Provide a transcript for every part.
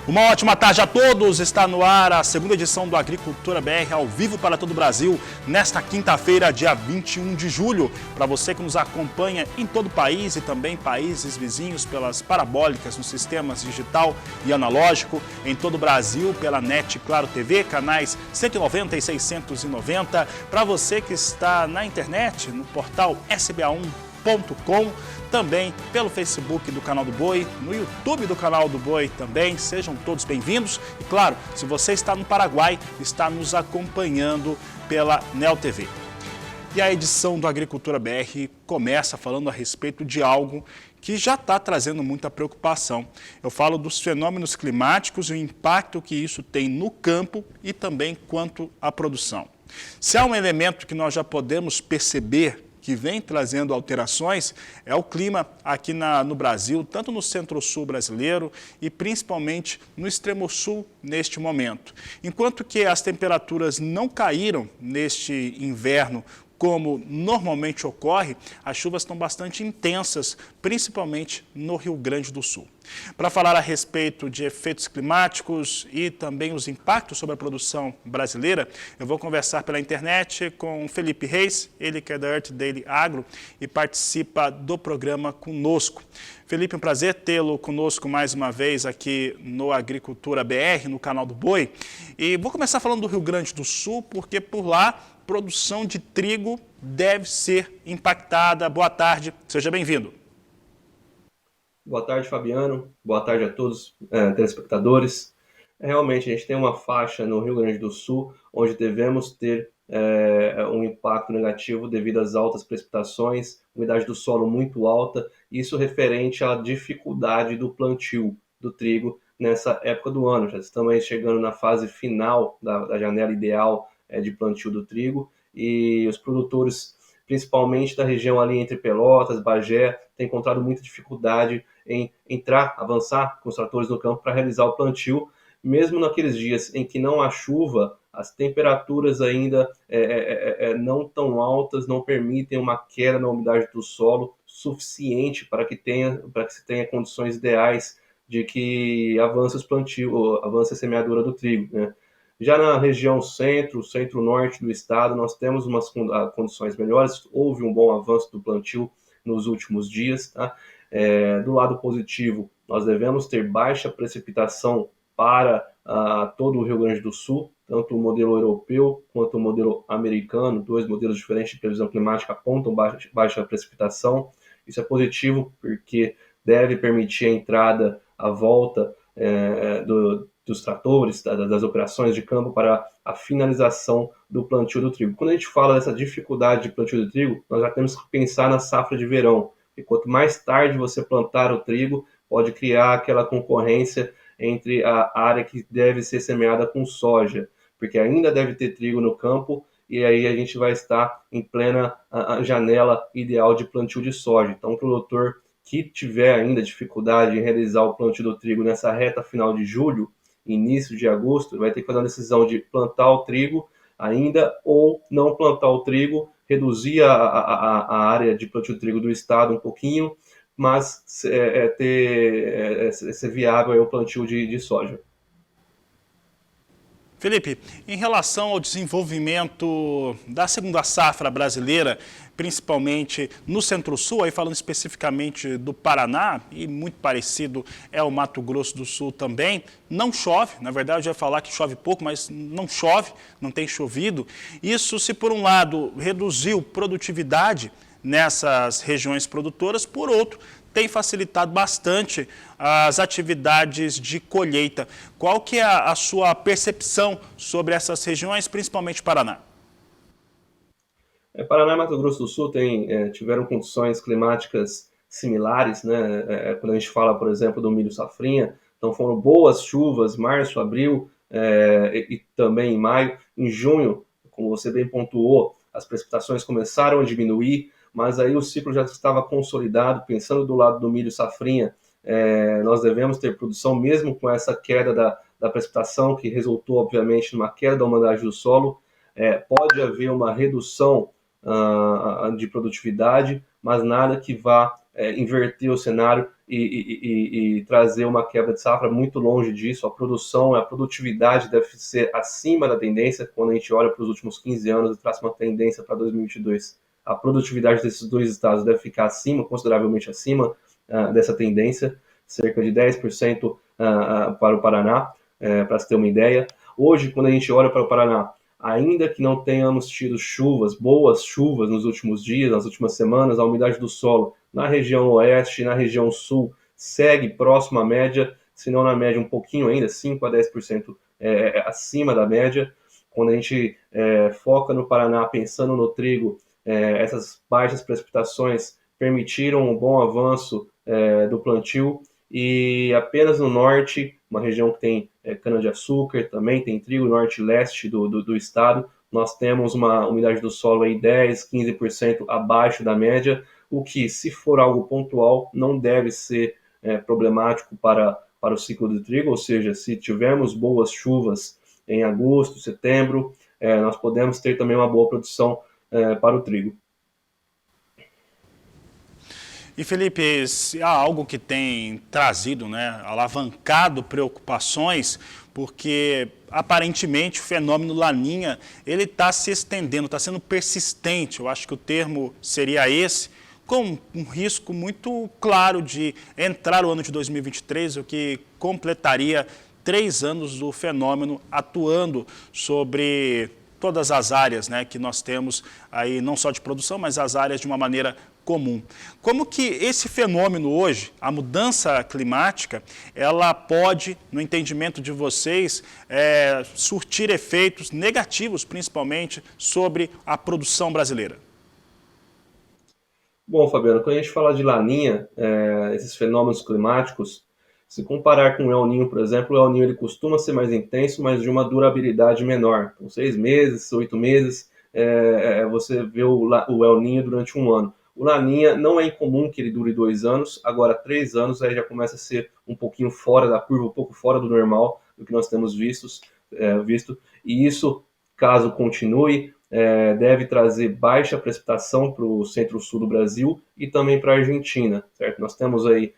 Uma ótima tarde a todos, está no ar a segunda edição do Agricultura BR ao vivo para todo o Brasil, nesta quinta-feira, dia 21 de julho. Para você que nos acompanha em todo o país e também países vizinhos pelas parabólicas nos sistemas digital e analógico, em todo o Brasil pela NET Claro TV, canais 190 e 690. Para você que está na internet, no portal sba1.com, também pelo Facebook do Canal do Boi, no YouTube do Canal do Boi também. Sejam todos bem-vindos. E claro, se você está no Paraguai, está nos acompanhando pela Neo TV. E a edição do Agricultura BR começa falando a respeito de algo que já está trazendo muita preocupação. Eu falo dos fenômenos climáticos e o impacto que isso tem no campo e também quanto à produção. Se há um elemento que nós já podemos perceber que vem trazendo alterações, é o clima aqui no Brasil, tanto no centro-sul brasileiro e principalmente no extremo-sul neste momento. Enquanto que as temperaturas não caíram neste inverno como normalmente ocorre, as chuvas estão bastante intensas, principalmente no Rio Grande do Sul. Para falar a respeito de efeitos climáticos e também os impactos sobre a produção brasileira, eu vou conversar pela internet com Felipe Reis, ele que é da Earth Daily Agro e participa do programa conosco. Felipe, um prazer tê-lo conosco mais uma vez aqui no Agricultura BR, no Canal do Boi. E vou começar falando do Rio Grande do Sul, porque por lá produção de trigo deve ser impactada. Boa tarde, seja bem-vindo. Boa tarde, Fabiano. Boa tarde a todos os telespectadores. Realmente, a gente tem uma faixa no Rio Grande do Sul onde devemos ter um impacto negativo devido às altas precipitações, umidade do solo muito alta, isso referente à dificuldade do plantio do trigo nessa época do ano. Já estamos chegando na fase final da janela ideal de plantio do trigo, e os produtores, principalmente da região ali entre Pelotas, Bagé, têm encontrado muita dificuldade em avançar com os tratores no campo para realizar o plantio, mesmo naqueles dias em que não há chuva, as temperaturas ainda não tão altas, não permitem uma queda na umidade do solo suficiente para que se tenha condições ideais de que avance a semeadura do trigo, né? Já na região centro-norte do estado, nós temos umas condições melhores, houve um bom avanço do plantio nos últimos dias. Tá? Do lado positivo, nós devemos ter baixa precipitação para todo o Rio Grande do Sul, tanto o modelo europeu quanto o modelo americano, dois modelos diferentes de previsão climática apontam baixa precipitação. Isso é positivo porque deve permitir a entrada, a volta dos tratores, das operações de campo para a finalização do plantio do trigo. Quando a gente fala dessa dificuldade de plantio do trigo, nós já temos que pensar na safra de verão. E quanto mais tarde você plantar o trigo, pode criar aquela concorrência entre a área que deve ser semeada com soja, porque ainda deve ter trigo no campo, e aí a gente vai estar em plena janela ideal de plantio de soja. Então, o produtor que tiver ainda dificuldade em realizar o plantio do trigo nessa reta final de julho, início de agosto, vai ter que fazer uma decisão de plantar o trigo ainda ou não plantar o trigo, reduzir a área de plantio de trigo do estado um pouquinho, mas ser viável o plantio de soja. Felipe, em relação ao desenvolvimento da segunda safra brasileira, principalmente no Centro-Sul, aí falando especificamente do Paraná, e muito parecido é o Mato Grosso do Sul também, não chove, na verdade eu ia falar que chove pouco, mas não chove, não tem chovido. Isso, se por um lado reduziu produtividade nessas regiões produtoras, por outro, tem facilitado bastante as atividades de colheita. Qual que é a sua percepção sobre essas regiões, principalmente Paraná? Paraná e Mato Grosso do Sul tiveram condições climáticas similares, né? Quando a gente fala, por exemplo, do milho safrinha, então foram boas chuvas, março, abril e também em maio. Em junho, como você bem pontuou, as precipitações começaram a diminuir, mas aí o ciclo já estava consolidado. Pensando do lado do milho safrinha, nós devemos ter produção mesmo com essa queda da precipitação, que resultou, obviamente, numa queda da umidade do solo. Pode haver uma redução de produtividade, mas nada que vá inverter o cenário e trazer uma quebra de safra muito longe disso. A produtividade deve ser acima da tendência. Quando a gente olha para os últimos 15 anos e traça uma tendência para 2022, a produtividade desses dois estados deve ficar acima, consideravelmente acima dessa tendência, cerca de 10% para o Paraná, para se ter uma ideia. Hoje, quando a gente olha para o Paraná, ainda que não tenhamos tido boas chuvas nos últimos dias, nas últimas semanas, a umidade do solo na região oeste e na região sul segue próximo à média, se não na média um pouquinho ainda, 5 a 10% acima da média. Quando a gente foca no Paraná, pensando no trigo, essas baixas precipitações permitiram um bom avanço do plantio, e apenas no norte, uma região que tem cana-de-açúcar, também tem trigo, norte e leste do estado, nós temos uma umidade do solo aí 10, 15% abaixo da média, o que, se for algo pontual, não deve ser problemático para o ciclo de trigo, ou seja, se tivermos boas chuvas em agosto, setembro, nós podemos ter também uma boa produção para o trigo. E Felipe, se há algo que tem trazido, alavancado preocupações, porque aparentemente o fenômeno Laninha ele está se estendendo, está sendo persistente, eu acho que o termo seria esse, com um risco muito claro de entrar o ano de 2023, o que completaria 3 anos do fenômeno atuando sobre todas as áreas que nós temos aí, não só de produção, mas as áreas de uma maneira comum. Como que esse fenômeno hoje, a mudança climática, ela pode, no entendimento de vocês, surtir efeitos negativos, principalmente, sobre a produção brasileira? Bom, Fabiano, quando a gente fala de Laninha, esses fenômenos climáticos, se comparar com o El Niño, por exemplo, o El Niño ele costuma ser mais intenso, mas de uma durabilidade menor. Então, 6 meses, 8 meses, você vê o El Niño durante um ano. O Laninha não é incomum que ele dure 2 anos, agora 3 anos aí já começa a ser um pouquinho fora da curva, um pouco fora do normal, do que nós temos visto. E isso, caso continue, deve trazer baixa precipitação para o centro-sul do Brasil e também para a Argentina, certo? Nós temos aí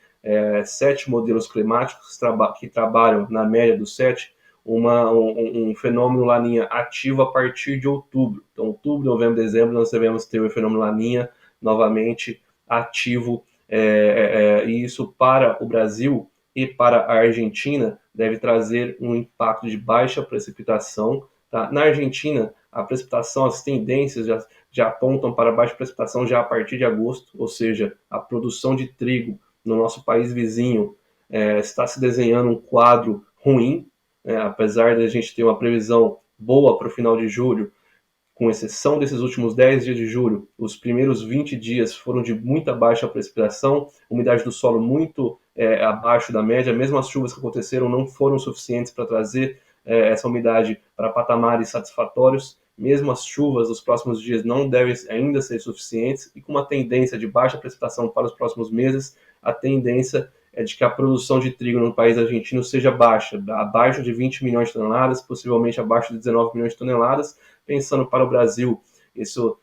7 modelos climáticos que trabalham na média dos 7, um fenômeno Laninha ativo a partir de outubro. Então, outubro, novembro, dezembro, nós devemos ter o fenômeno Laninha novamente ativo, e isso para o Brasil e para a Argentina deve trazer um impacto de baixa precipitação. Tá? Na Argentina, a precipitação, as tendências já apontam para baixa precipitação já a partir de agosto, ou seja, a produção de trigo no nosso país vizinho está se desenhando um quadro ruim, apesar de a gente ter uma previsão boa para o final de julho. Com exceção desses últimos 10 dias de julho, os primeiros 20 dias foram de muita baixa precipitação, umidade do solo muito abaixo da média, mesmo as chuvas que aconteceram não foram suficientes para trazer essa umidade para patamares satisfatórios, mesmo as chuvas dos próximos dias não devem ainda ser suficientes, e com uma tendência de baixa precipitação para os próximos meses, a tendência é de que a produção de trigo no país argentino seja baixa, abaixo de 20 milhões de toneladas, possivelmente abaixo de 19 milhões de toneladas. Pensando para o Brasil, isso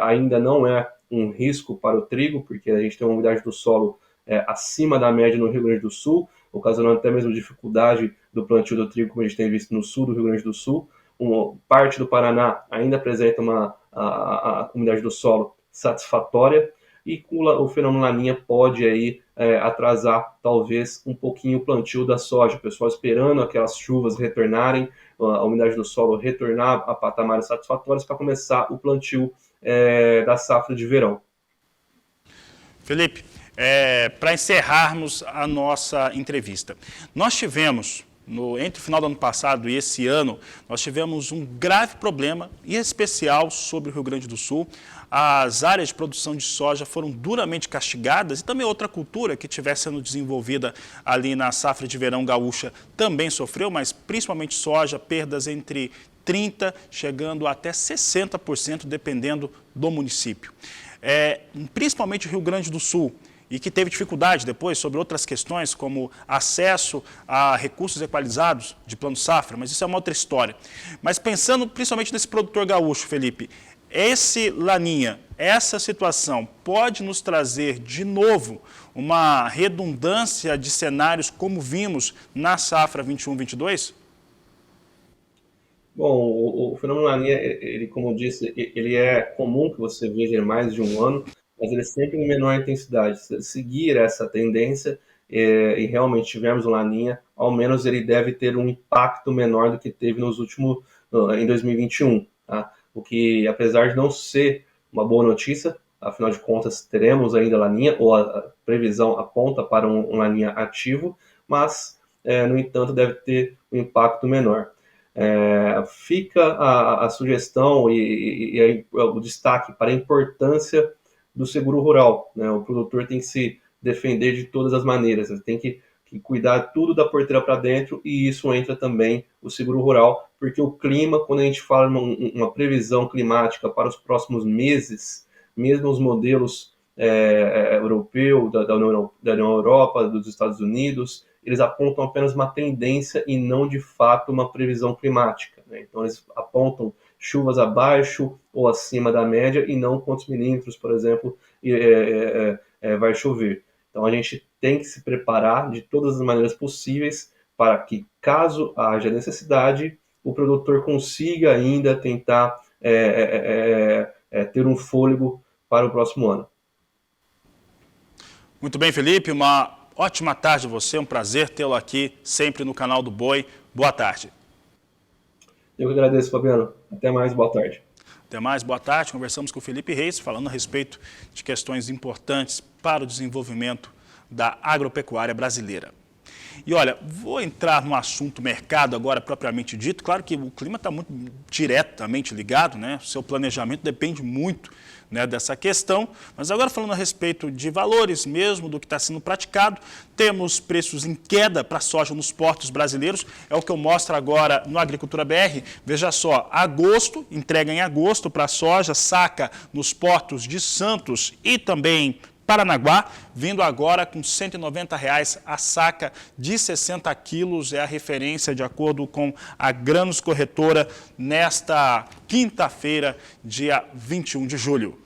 ainda não é um risco para o trigo, porque a gente tem uma umidade do solo acima da média no Rio Grande do Sul, ocasionando até mesmo dificuldade do plantio do trigo, como a gente tem visto no sul do Rio Grande do Sul. Parte do Paraná ainda apresenta a umidade do solo satisfatória, e o fenômeno Laninha pode aí atrasar talvez um pouquinho o plantio da soja, o pessoal esperando aquelas chuvas retornarem, a umidade do solo retornar a patamares satisfatórios para começar o plantio da safra de verão. Felipe, para encerrarmos a nossa entrevista, nós tivemos, entre o final do ano passado e esse ano, nós tivemos um grave problema, em especial sobre o Rio Grande do Sul. As áreas de produção de soja foram duramente castigadas, e também outra cultura que estivesse sendo desenvolvida ali na safra de verão gaúcha também sofreu, mas principalmente soja, perdas entre 30% chegando até 60%, dependendo do município. Principalmente o Rio Grande do Sul, e que teve dificuldade depois sobre outras questões, como acesso a recursos equalizados de plano safra, mas isso é uma outra história. Mas pensando principalmente nesse produtor gaúcho, Felipe, esse Laninha, essa situação pode nos trazer de novo uma redundância de cenários como vimos na safra 21-22? Bom, o fenômeno Laninha, ele, como eu disse, ele é comum que você veja em mais de um ano, mas ele é sempre em menor intensidade. Se seguir essa tendência e realmente tivermos um Laninha, ao menos ele deve ter um impacto menor do que teve em 2021. Tá? O que, apesar de não ser uma boa notícia, afinal de contas, teremos ainda Laninha, ou a previsão aponta para um Laninha ativo, mas, no entanto, deve ter um impacto menor. Fica a sugestão e o destaque para a importância do seguro rural, né? O produtor tem que se defender de todas as maneiras, ele tem que cuidar tudo da porteira para dentro, e isso entra também o seguro rural, porque o clima, quando a gente fala uma previsão climática para os próximos meses, mesmo os modelos europeu, da União Europa, dos Estados Unidos, eles apontam apenas uma tendência e não, de fato, uma previsão climática, né? Então, eles apontam chuvas abaixo ou acima da média e não quantos milímetros, por exemplo, vai chover. Então, a gente tem que se preparar de todas as maneiras possíveis para que, caso haja necessidade, o produtor consiga ainda tentar ter um fôlego para o próximo ano. Muito bem, Felipe, uma ótima tarde a você, um prazer tê-lo aqui sempre no canal do Boi. Boa tarde. Eu que agradeço, Fabiano. Até mais, boa tarde. Até mais, boa tarde. Conversamos com o Felipe Reis, falando a respeito de questões importantes para o desenvolvimento da agropecuária brasileira. E olha, vou entrar no assunto mercado agora propriamente dito. Claro que o clima está muito diretamente ligado, né? O seu planejamento depende muito, né, dessa questão. Mas agora falando a respeito de valores mesmo, do que está sendo praticado, temos preços em queda para a soja nos portos brasileiros. É o que eu mostro agora no Agricultura BR. Veja só, agosto, entrega em agosto para a soja, saca nos portos de Santos e também Paranaguá, vindo agora com R$ 190 a saca de 60 quilos, é a referência de acordo com a Grãos Corretora nesta quinta-feira, dia 21 de julho.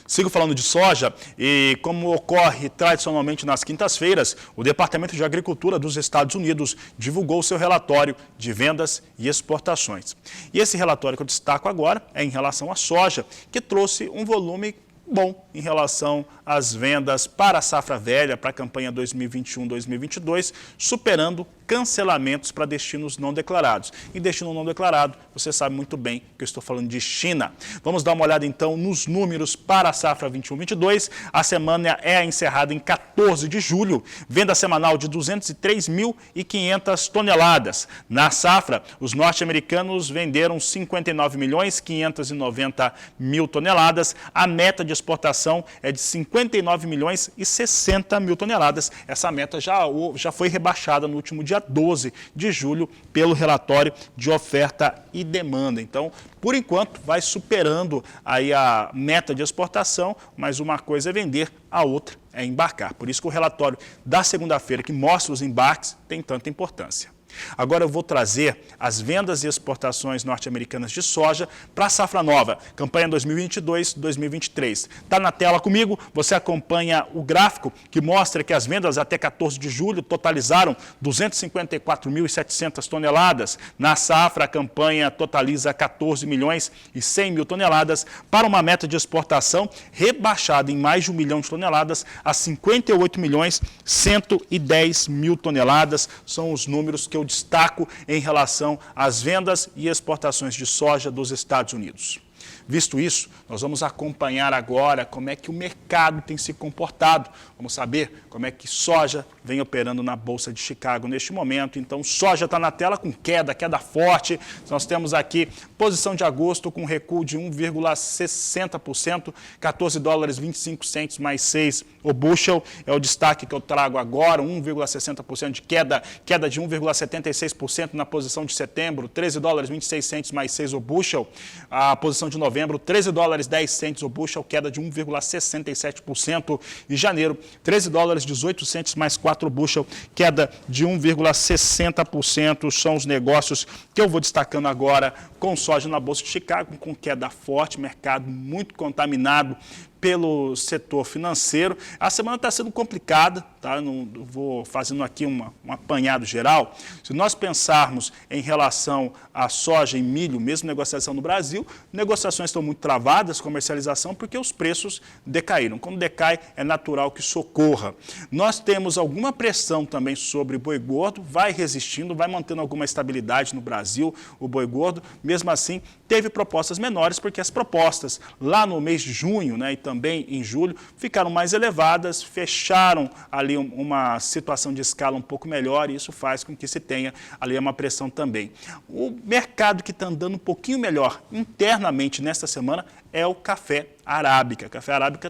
Sigo falando de soja e, como ocorre tradicionalmente nas quintas-feiras, o Departamento de Agricultura dos Estados Unidos divulgou seu relatório de vendas e exportações. E esse relatório que eu destaco agora é em relação à soja, que trouxe um volume bom em relação às vendas para a safra velha, para a campanha 2021-2022, superando cancelamentos para destinos não declarados. E destino não declarado, você sabe muito bem que eu estou falando de China. Vamos dar uma olhada então nos números para a safra 21-22. A semana é encerrada em 14 de julho, venda semanal de 203.500 toneladas. Na safra, os norte-americanos venderam 59.590.000 toneladas. A meta de exportação é de 59.060.000 toneladas. Essa meta já foi rebaixada no último dia 12 de julho pelo relatório de oferta e demanda. Então, por enquanto, vai superando aí a meta de exportação, mas uma coisa é vender, a outra é embarcar. Por isso que o relatório da segunda-feira, que mostra os embarques, tem tanta importância. Agora eu vou trazer as vendas e exportações norte-americanas de soja para a safra nova, campanha 2022-2023. Está na tela comigo, você acompanha o gráfico que mostra que as vendas até 14 de julho totalizaram 254.700 toneladas. Na safra, a campanha totaliza 14.100.000 toneladas para uma meta de exportação rebaixada em mais de 1 milhão de toneladas a 58.110.000 toneladas. São os números que eu destaco em relação às vendas e exportações de soja dos Estados Unidos. Visto isso, nós vamos acompanhar agora como é que o mercado tem se comportado. Vamos saber como é que soja vem operando na Bolsa de Chicago neste momento. Então, soja está na tela com queda forte. Nós temos aqui posição de agosto com recuo de 1,60%, 14 dólares 25 centos mais 6 o bushel. É o destaque que eu trago agora, 1,60% de queda de 1,76% na posição de setembro, 13 dólares 26 centos mais 6 o bushel. A posição de novembro, 13 dólares 10 centos o bushel, queda de 1,67%. E janeiro, 13 dólares 18 centos mais 4 o bushel, queda de 1,60%. São os negócios que eu vou destacando agora com soja na Bolsa de Chicago, com queda forte, mercado muito contaminado pelo setor financeiro. A semana está sendo complicada, tá? Não vou fazendo aqui um apanhado geral. Se nós pensarmos em relação à soja e milho, mesmo negociação no Brasil, negociações estão muito travadas, comercialização, porque os preços decaíram. Quando decai, é natural que socorra. Nós temos alguma pressão também sobre boi gordo, vai resistindo, vai mantendo alguma estabilidade no Brasil, o boi gordo. Mesmo assim, teve propostas menores, porque as propostas lá no mês de junho, né, e também em julho, ficaram mais elevadas, fecharam ali uma situação de escala um pouco melhor, e isso faz com que se tenha ali uma pressão também. O mercado que está andando um pouquinho melhor internamente nesta semana é o café arábica. Café arábica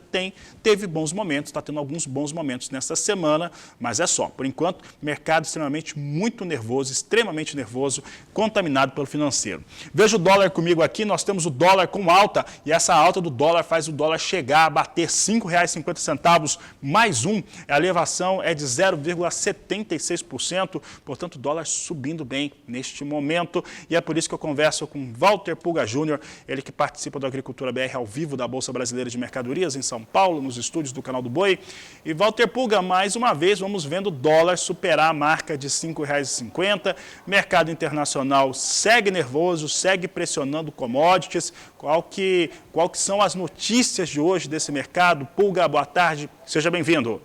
teve bons momentos, está tendo alguns bons momentos nesta semana, mas é só. Por enquanto, mercado extremamente muito nervoso, extremamente nervoso, contaminado pelo financeiro. Veja o dólar comigo aqui, nós temos o dólar com alta, e essa alta do dólar faz o dólar chegar a bater R$ 5,50 mais um. A elevação é de 0,76%, portanto, o dólar subindo bem neste momento. E é por isso que eu converso com Walter Pulga Júnior, ele que participa do Agricultura BR ao vivo da Bolsa Brasileira de Mercadorias em São Paulo, nos estúdios do Canal do Boi. E Walter Pulga, mais uma vez, vamos vendo o dólar superar a marca de R$ 5,50. Mercado internacional segue nervoso, segue pressionando commodities. Qual que são as notícias de hoje desse mercado? Pulga, boa tarde, seja bem-vindo.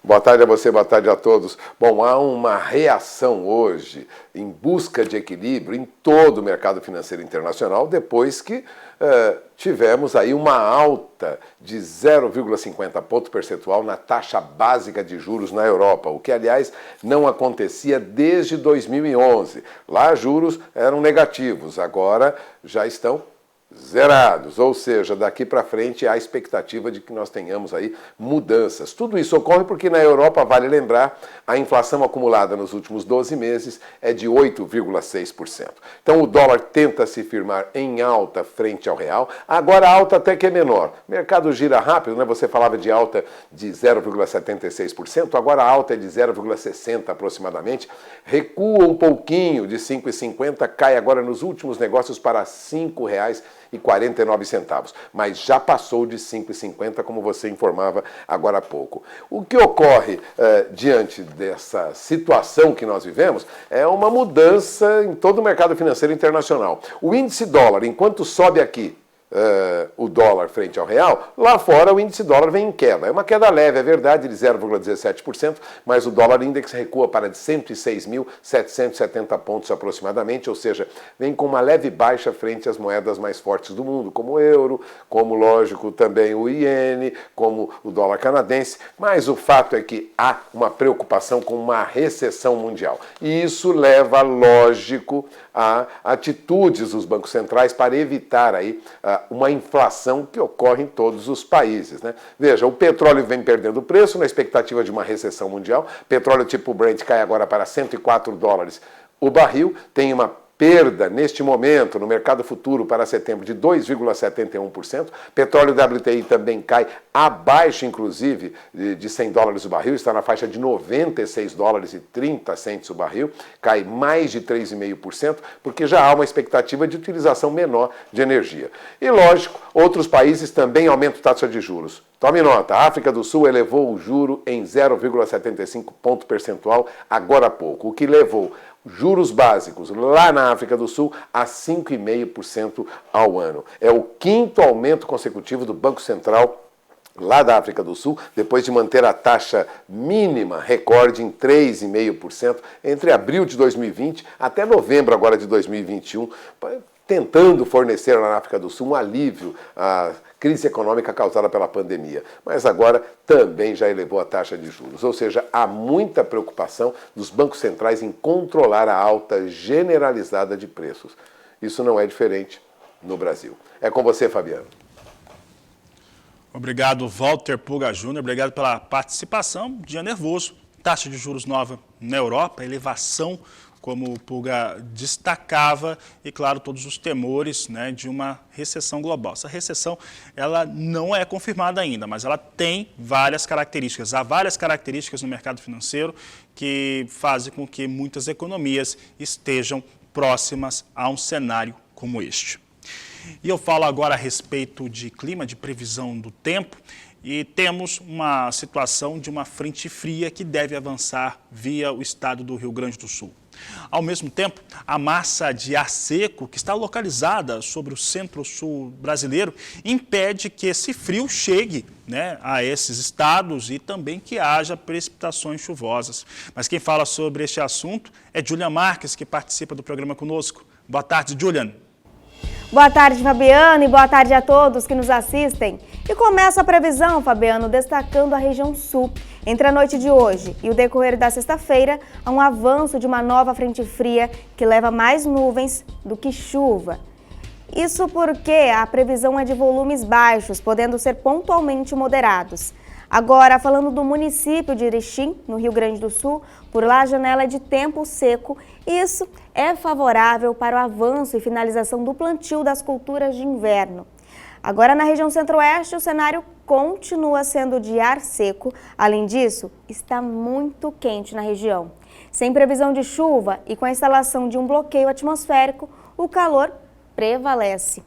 Boa tarde a você, boa tarde a todos. Bom, há uma reação hoje em busca de equilíbrio em todo o mercado financeiro internacional, depois que tivemos aí uma alta de 0,50 ponto percentual na taxa básica de juros na Europa, o que, aliás, não acontecia desde 2011. Lá, juros eram negativos, agora já estão zerados, ou seja, daqui para frente há a expectativa de que nós tenhamos aí mudanças. Tudo isso ocorre porque na Europa, vale lembrar, a inflação acumulada nos últimos 12 meses é de 8,6%. Então o dólar tenta se firmar em alta frente ao real, agora a alta até que é menor. O mercado gira rápido, né? Você falava de alta de 0,76%, agora a alta é de 0,60% aproximadamente, recua um pouquinho de 5,50, cai agora nos últimos negócios para R$ 5,49, mas já passou de 5,50, como você informava agora há pouco. O que ocorre diante dessa situação que nós vivemos é uma mudança em todo o mercado financeiro internacional. O índice dólar, enquanto sobe aqui, o dólar frente ao real, lá fora o índice dólar vem em queda. É uma queda leve, é verdade, de 0,17%, mas o dólar index recua para 106.770 pontos aproximadamente, ou seja, vem com uma leve baixa frente às moedas mais fortes do mundo, como o euro, como, lógico, também o iene, como o dólar canadense, mas o fato é que há uma preocupação com uma recessão mundial. E isso leva, lógico, a atitudes dos bancos centrais para evitar aí uma inflação que ocorre em todos os países, né? Veja, o petróleo vem perdendo preço na expectativa de uma recessão mundial. Petróleo tipo Brent cai agora para 104 dólares o barril, tem uma perda neste momento no mercado futuro para setembro de 2,71%. Petróleo WTI também cai abaixo, inclusive, de 100 dólares o barril, está na faixa de 96 dólares e 30 centos o barril, cai mais de 3,5%, porque já há uma expectativa de utilização menor de energia. E, lógico, outros países também aumentam a taxa de juros. Tome nota, a África do Sul elevou o juro em 0,75 ponto percentual agora há pouco, o que levou juros básicos lá na África do Sul a 5,5% ao ano. É o quinto aumento consecutivo do Banco Central lá da África do Sul, depois de manter a taxa mínima, recorde em 3,5%, entre abril de 2020 até novembro agora de 2021, tentando fornecer na África do Sul um alívio à crise econômica causada pela pandemia. Mas agora também já elevou a taxa de juros. Ou seja, há muita preocupação dos bancos centrais em controlar a alta generalizada de preços. Isso não é diferente no Brasil. É com você, Fabiano. Obrigado, Walter Pulga Júnior. Obrigado pela participação. Dia nervoso. Taxa de juros nova na Europa, elevação, como o Pulga destacava, e, claro, todos os temores, né, de uma recessão global. Essa recessão, ela não é confirmada ainda, mas ela tem várias características. Há várias características no mercado financeiro que fazem com que muitas economias estejam próximas a um cenário como este. E eu falo agora a respeito de clima, de previsão do tempo, e temos uma situação de uma frente fria que deve avançar via o estado do Rio Grande do Sul. Ao mesmo tempo, a massa de ar seco, que está localizada sobre o centro-sul brasileiro, impede que esse frio chegue, né, a esses estados e também que haja precipitações chuvosas. Mas quem fala sobre este assunto é Julian Marques, que participa do programa conosco. Boa tarde, Julian. Boa tarde, Fabiano, e boa tarde a todos que nos assistem. E começa a previsão, Fabiano, destacando a região sul. Entre a noite de hoje e o decorrer da sexta-feira, há um avanço de uma nova frente fria que leva mais nuvens do que chuva. Isso porque a previsão é de volumes baixos, podendo ser pontualmente moderados. Agora, falando do município de Erechim, no Rio Grande do Sul, por lá a janela é de tempo seco. Isso é favorável para o avanço e finalização do plantio das culturas de inverno. Agora, na região centro-oeste, o cenário continua sendo de ar seco. Além disso, está muito quente na região. Sem previsão de chuva e com a instalação de um bloqueio atmosférico, o calor prevalece.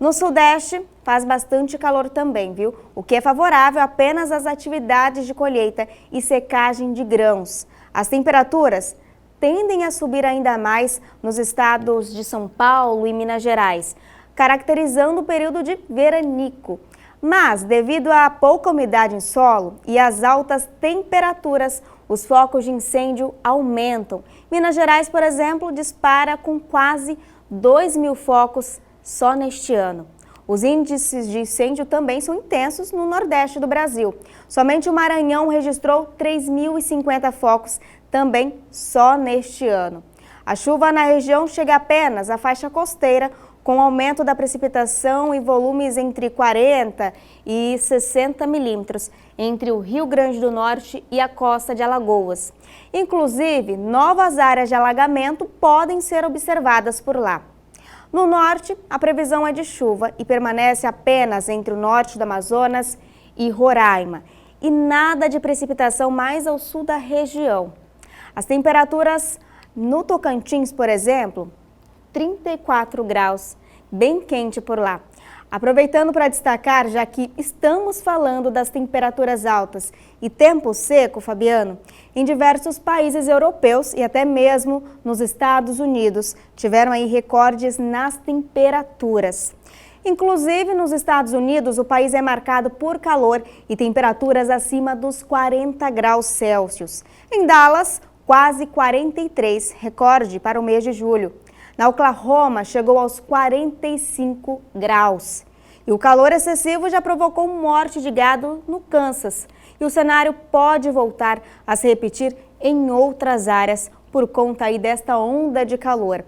No sudeste, faz bastante calor também, viu? O que é favorável apenas às atividades de colheita e secagem de grãos. As temperaturas tendem a subir ainda mais nos estados de São Paulo e Minas Gerais, caracterizando o período de veranico. Mas, devido à pouca umidade em solo e às altas temperaturas, os focos de incêndio aumentam. Minas Gerais, por exemplo, dispara com quase 2.000 focos só neste ano. Os índices de incêndio também são intensos no nordeste do Brasil. Somente o Maranhão registrou 3.050 focos, também só neste ano. A chuva na região chega apenas à faixa costeira, com aumento da precipitação e volumes entre 40 e 60 milímetros entre o Rio Grande do Norte e a costa de Alagoas. Inclusive, novas áreas de alagamento podem ser observadas por lá. No norte, a previsão é de chuva e permanece apenas entre o norte do Amazonas e Roraima, e nada de precipitação mais ao sul da região. As temperaturas no Tocantins, por exemplo, 34 graus, bem quente por lá. Aproveitando para destacar, já que estamos falando das temperaturas altas e tempo seco, Fabiano, em diversos países europeus e até mesmo nos Estados Unidos, tiveram aí recordes nas temperaturas. Inclusive, nos Estados Unidos, o país é marcado por calor e temperaturas acima dos 40 graus Celsius. Em Dallas, quase 43, recorde para o mês de julho. Na Oklahoma, chegou aos 45 graus. E o calor excessivo já provocou morte de gado no Kansas. E o cenário pode voltar a se repetir em outras áreas por conta aí desta onda de calor.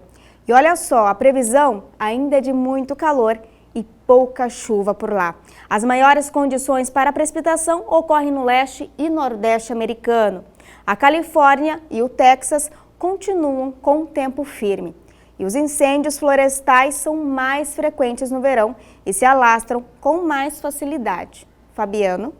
E olha só, a previsão ainda é de muito calor e pouca chuva por lá. As maiores condições para precipitação ocorrem no leste e nordeste americano. A Califórnia e o Texas continuam com tempo firme. E os incêndios florestais são mais frequentes no verão e se alastram com mais facilidade. Fabiano?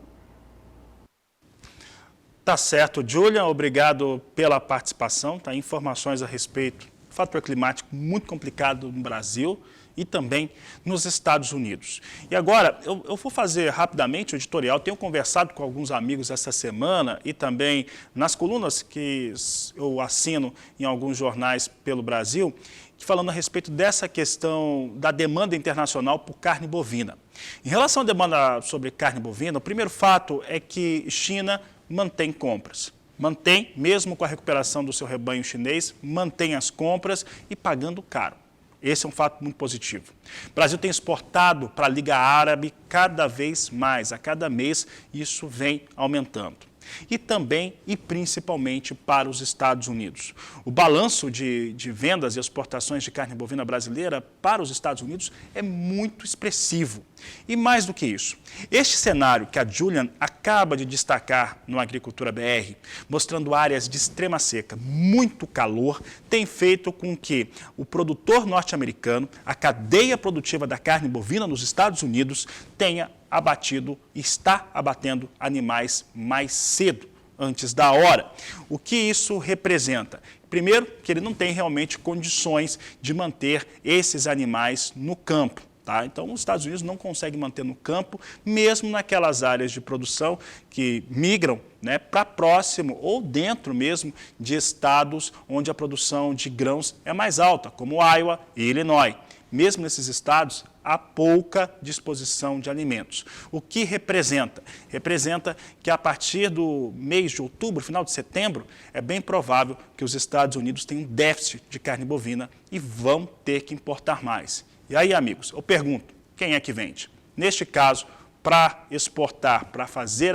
Tá certo, Julian, obrigado pela participação. Tá? Informações a respeito do fator climático muito complicado no Brasil e também nos Estados Unidos. E agora, eu vou fazer rapidamente o editorial. Tenho conversado com alguns amigos essa semana e também nas colunas que eu assino em alguns jornais pelo Brasil, falando a respeito dessa questão da demanda internacional por carne bovina. Em relação à demanda sobre carne bovina, o primeiro fato é que China mantém compras. Mantém, mesmo com a recuperação do seu rebanho chinês, mantém as compras e pagando caro. Esse é um fato muito positivo. O Brasil tem exportado para a Liga Árabe cada vez mais, a cada mês isso vem aumentando. E também e principalmente para os Estados Unidos. O balanço de vendas e exportações de carne bovina brasileira para os Estados Unidos é muito expressivo. E mais do que isso, este cenário que a Julian acaba de destacar no Agricultura BR, mostrando áreas de extrema seca, muito calor, tem feito com que o produtor norte-americano, a cadeia produtiva da carne bovina nos Estados Unidos, tenha abatido e está abatendo animais mais cedo, antes da hora. O que isso representa? Primeiro, que ele não tem realmente condições de manter esses animais no campo. Tá? Então, os Estados Unidos não conseguem manter no campo, mesmo naquelas áreas de produção que migram, né, para próximo ou dentro mesmo de estados onde a produção de grãos é mais alta, como Iowa e Illinois. Mesmo nesses estados, há pouca disposição de alimentos. O que representa? Representa que a partir do mês de outubro, final de setembro, é bem provável que os Estados Unidos tenham um déficit de carne bovina e vão ter que importar mais. E aí, amigos, eu pergunto, quem é que vende? Neste caso, para exportar, para fazer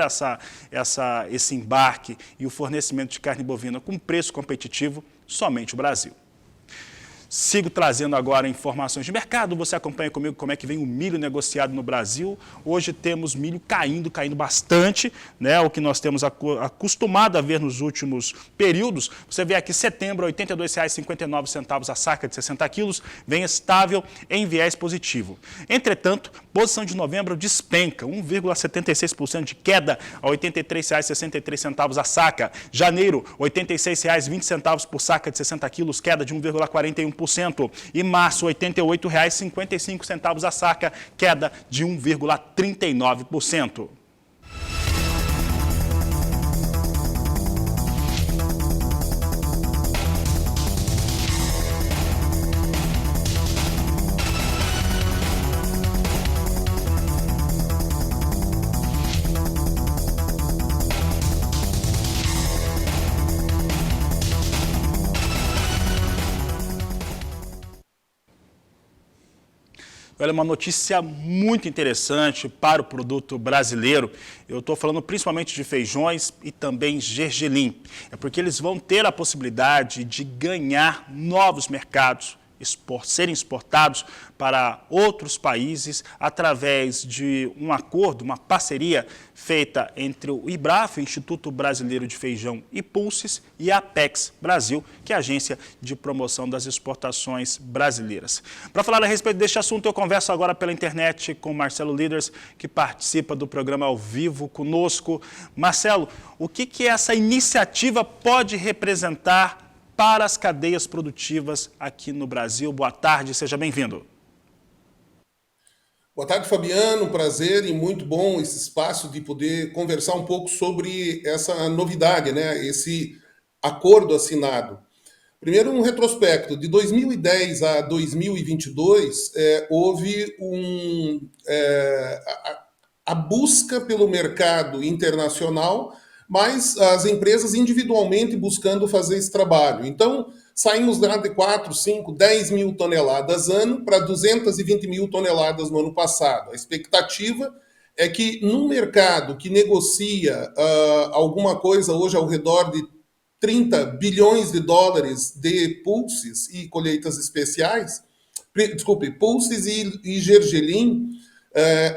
esse embarque e o fornecimento de carne bovina com preço competitivo, somente o Brasil. Sigo trazendo agora informações de mercado. Você acompanha comigo como é que vem o milho negociado no Brasil. Hoje temos milho caindo bastante, né? O que nós temos acostumado a ver nos últimos períodos. Você vê aqui setembro, R$ 82,59 a saca de 60 quilos, vem estável em viés positivo. Entretanto, posição de novembro despenca, 1,76% de queda a R$ 83,63 a saca. Janeiro, R$ 86,20 por saca de 60 quilos, queda de 1,41%. E março, R$ 88,55 a saca, queda de 1,39%. Olha, uma notícia muito interessante para o produto brasileiro. Eu estou falando principalmente de feijões e também gergelim. É porque eles vão ter a possibilidade de ganhar novos mercados, serem exportados para outros países através de um acordo, uma parceria feita entre o IBRAF, Instituto Brasileiro de Feijão e Pulses, e a Apex Brasil, que é a Agência de Promoção das Exportações Brasileiras. Para falar a respeito deste assunto, eu converso agora pela internet com Marcelo Líderes, que participa do programa ao vivo conosco. Marcelo, o que essa iniciativa pode representar para as cadeias produtivas aqui no Brasil? Boa tarde, seja bem-vindo. Boa tarde, Fabiano. Prazer e muito bom esse espaço de poder conversar um pouco sobre essa novidade, né? Esse acordo assinado. Primeiro, um retrospecto. De 2010 a 2022, houve a busca pelo mercado internacional, mas as empresas individualmente buscando fazer esse trabalho. Então, saímos lá de 4, 5, 10 mil toneladas ano para 220 mil toneladas no ano passado. A expectativa é que num mercado que negocia alguma coisa hoje ao redor de 30 bilhões de dólares de pulses e colheitas especiais, pulses e gergelim,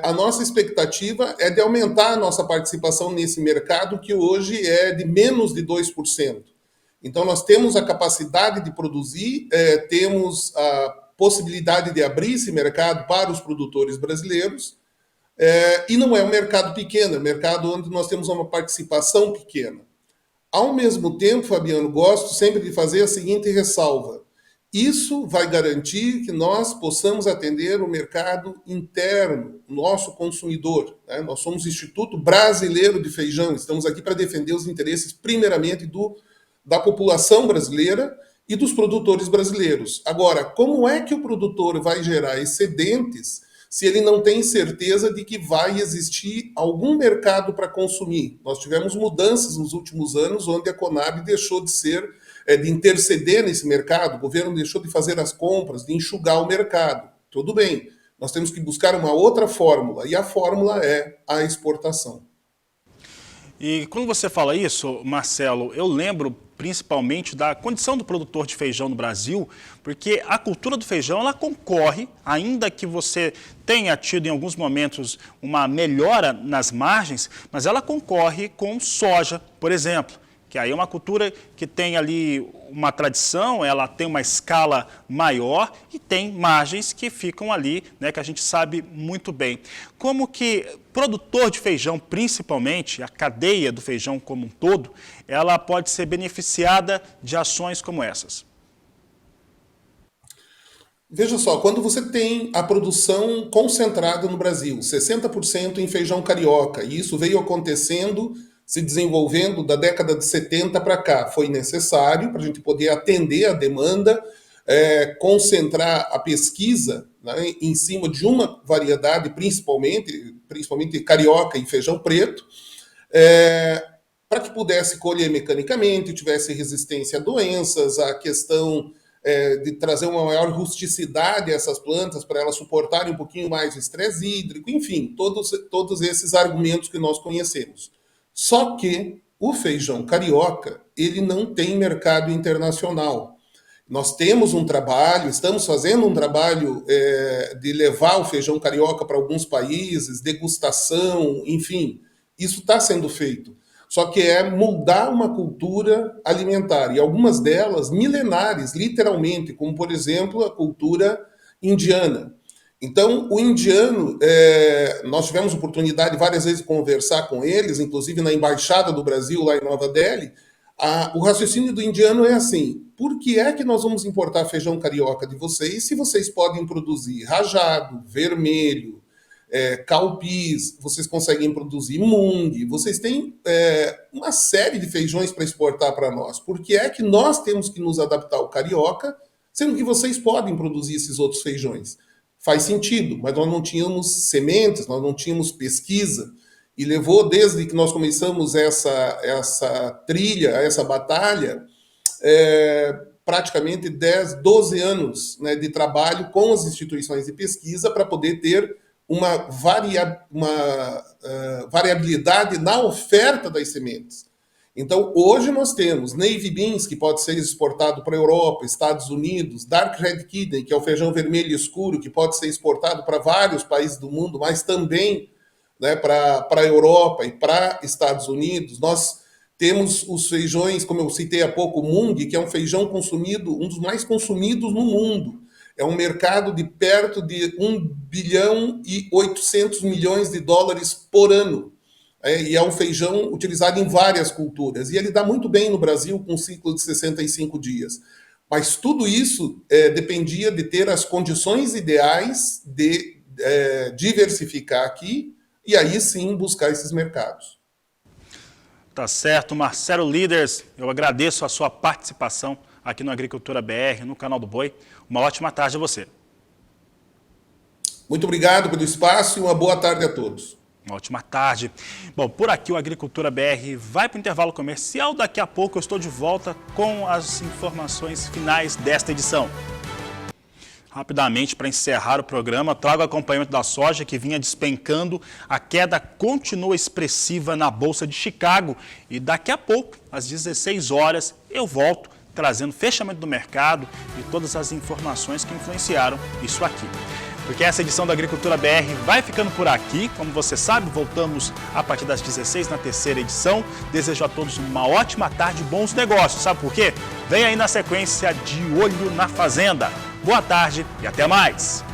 a nossa expectativa é de aumentar a nossa participação nesse mercado, que hoje é de menos de 2%. Então, nós temos a capacidade de produzir, temos a possibilidade de abrir esse mercado para os produtores brasileiros, e não é um mercado pequeno, é um mercado onde nós temos uma participação pequena. Ao mesmo tempo, Fabiano, gosto sempre de fazer a seguinte ressalva. Isso vai garantir que nós possamos atender o mercado interno, nosso consumidor, né? Nós somos Instituto Brasileiro de Feijão, estamos aqui para defender os interesses, primeiramente, da população brasileira e dos produtores brasileiros. Agora, como é que o produtor vai gerar excedentes se ele não tem certeza de que vai existir algum mercado para consumir. Nós tivemos mudanças nos últimos anos, onde a Conab deixou de interceder nesse mercado, o governo deixou de fazer as compras, de enxugar o mercado. Tudo bem, nós temos que buscar uma outra fórmula, e a fórmula é a exportação. E quando você fala isso, Marcelo, eu lembro principalmente da condição do produtor de feijão no Brasil, porque a cultura do feijão, ela concorre, ainda que você tenha tido em alguns momentos uma melhora nas margens, mas ela concorre com soja, por exemplo, que aí é uma cultura que tem ali uma tradição, ela tem uma escala maior e tem margens que ficam ali, né, que a gente sabe muito bem. Como que produtor de feijão, principalmente, a cadeia do feijão como um todo, ela pode ser beneficiada de ações como essas? Veja só, quando você tem a produção concentrada no Brasil, 60% em feijão carioca, e isso veio acontecendo, se desenvolvendo da década de 70 para cá, foi necessário para a gente poder atender a demanda, concentrar a pesquisa, né, em cima de uma variedade, principalmente carioca e feijão preto, para que pudesse colher mecanicamente, tivesse resistência a doenças, a questão de trazer uma maior rusticidade a essas plantas, para elas suportarem um pouquinho mais o estresse hídrico, enfim, todos esses argumentos que nós conhecemos. Só que o feijão carioca, ele não tem mercado internacional. Nós temos um trabalho, estamos fazendo um trabalho de levar o feijão carioca para alguns países, degustação, enfim, isso está sendo feito. Só que é mudar uma cultura alimentar, e algumas delas milenares, literalmente, como, por exemplo, a cultura indiana. Então, o indiano, nós tivemos oportunidade várias vezes de conversar com eles, inclusive na Embaixada do Brasil, lá em Nova Delhi. O raciocínio do indiano é assim: por que é que nós vamos importar feijão carioca de vocês se vocês podem produzir rajado, vermelho, calpis, vocês conseguem produzir mung, vocês têm uma série de feijões para exportar para nós. Por que é que nós temos que nos adaptar ao carioca, sendo que vocês podem produzir esses outros feijões? Faz sentido, mas nós não tínhamos sementes, nós não tínhamos pesquisa, e levou, desde que nós começamos essa trilha, essa batalha, praticamente 10, 12 anos, né, de trabalho com as instituições de pesquisa para poder ter uma variabilidade na oferta das sementes. Então, hoje nós temos Navy Beans, que pode ser exportado para a Europa, Estados Unidos, Dark Red Kidney, que é o feijão vermelho escuro, que pode ser exportado para vários países do mundo, mas também, né, para a Europa e para Estados Unidos. Nós temos os feijões, como eu citei há pouco, o mung, que é um feijão consumido, um dos mais consumidos no mundo. É um mercado de perto de 1 bilhão e 800 milhões de dólares por ano. E é um feijão utilizado em várias culturas. E ele dá muito bem no Brasil com um ciclo de 65 dias. Mas tudo isso dependia de ter as condições ideais de diversificar aqui e aí sim buscar esses mercados. Tá certo, Marcelo Líderes, eu agradeço a sua participação aqui no Agricultura BR, no canal do Boi. Uma ótima tarde a você. Muito obrigado pelo espaço e uma boa tarde a todos. Uma ótima tarde. Bom, por aqui o Agricultura BR vai para o intervalo comercial. Daqui a pouco eu estou de volta com as informações finais desta edição. Rapidamente, para encerrar o programa, trago o acompanhamento da soja que vinha despencando. A queda continua expressiva na Bolsa de Chicago. E daqui a pouco, às 16 horas, eu volto trazendo fechamento do mercado e todas as informações que influenciaram isso aqui. Porque essa edição da Agricultura BR vai ficando por aqui. Como você sabe, voltamos a partir das 16 na terceira edição. Desejo a todos uma ótima tarde e bons negócios. Sabe por quê? Vem aí na sequência De Olho na Fazenda. Boa tarde e até mais!